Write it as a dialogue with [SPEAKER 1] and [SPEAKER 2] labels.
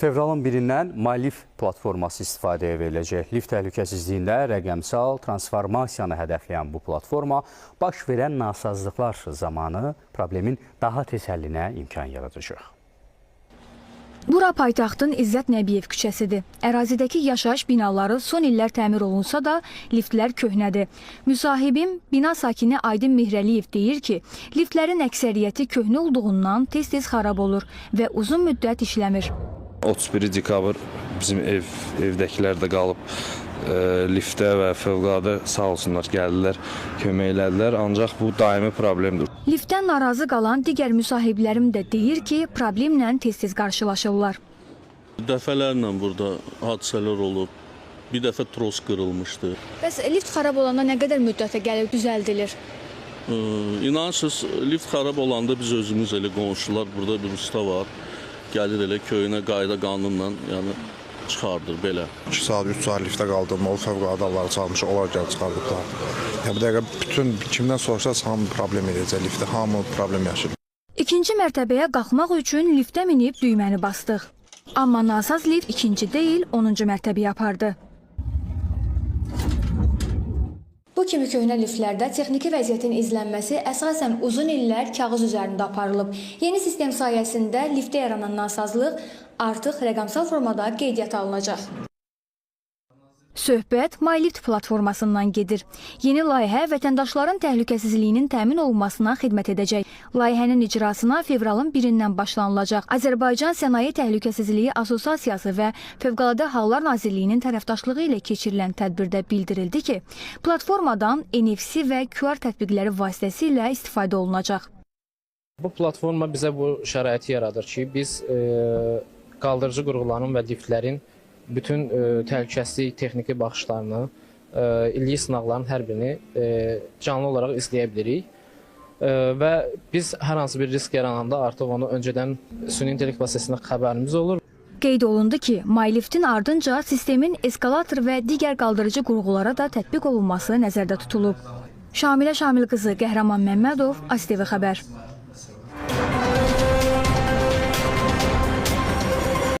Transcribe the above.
[SPEAKER 1] Fevralın 1-dən MyLift platforması istifadəyə veriləcək. Lift təhlükəsizliyində rəqəmsal transformasiyanı hədəfləyən bu platforma baş verən nasazlıqlar zamanı problemin daha tez həllinə imkan yaradacaq.
[SPEAKER 2] Bura paytaxtın İzzət Nəbiyev küçəsidir. Ərazidəki yaşayış binaları son illər təmir olunsa da liftlər köhnədir. Müsahibim, bina sakini Aydın Mihrəliyev deyir ki, liftlərin əksəriyyəti köhnə olduğundan tez-tez xarab olur və uzun müddət işləmir.
[SPEAKER 3] 31 dekabr bizim evdəkilər də qalıb liftə və fövqəladə sağ olsunlar gəldilər, kömək elədilər, ancaq bu daimi problemdir.
[SPEAKER 2] Liftdən narazı qalan digər müsahiblərim də deyir ki, problemlə tez-tez qarşılaşırlar.
[SPEAKER 4] Dəfələrlə burada hadisələr olub, bir dəfə tros qırılmışdı.
[SPEAKER 2] Bəs lift xarab olanda nə qədər müddətə gəlib düzəldilir?
[SPEAKER 4] İnanırsınız, lift xarab olanda biz özümüz elə qonşular, burada bir usta var, gəlir elə köyünə qayda qanunla çıxardır belə.
[SPEAKER 5] 2 saat, 3 saat liftə qaldım, o fövqəladə adamları çalmış, onlar gəlib çıxardıblar. Bir dəqiqə bütün kimdən soruşsa hamı problem edəcək liftə, hamı problem yaşayır.
[SPEAKER 2] İkinci mərtəbəyə qalxmaq üçün liftə minib düyməni bastıq. Amma nasaz lift ikinci deyil, 10-cu mərtəbəyə apardı. Bu kimi köhnə liftlərdə texniki vəziyyətin izlənməsi əsasən uzun illər kağız üzərində aparılıb. Yeni sistem sayəsində liftdə yaranan nasazlıq artıq rəqəmsal formada qeydiyyata alınacaq. Söhbət MyLift platformasından gedir. Yeni layihə vətəndaşların təhlükəsizliyinin təmin olunmasına xidmət edəcək. Layihənin icrasına fevralın 1-dən başlanılacaq. Azərbaycan Sənaye Təhlükəsizliyi Assosiasiyası və Fövqəladə Hallar Nazirliyinin tərəfdaşlığı ilə keçirilən tədbirdə bildirildi ki, platformadan NFC və QR tətbiqləri vasitəsilə istifadə olunacaq.
[SPEAKER 6] Bu platforma bizə bu şəraiti yaradır ki, biz qaldırıcı qurğuların və liftlərin bütün təhlükəsizlik texniki baxışlarını, illik sınaqların hər birini canlı olaraq izləyə bilirik. Və biz hər hansı bir risk yarananda artıq onu öncədən süni intellekt vasitəsilə xəbərimiz olur.
[SPEAKER 2] Qeyd olundu ki, MyLift'in ardınca sistemin eskalator və digər qaldırıcı qurğulara da tətbiq olunması nəzərdə tutulub. Şamilə Şamil qızı, Qəhrəman Məmmədov, ASTV Xəbər.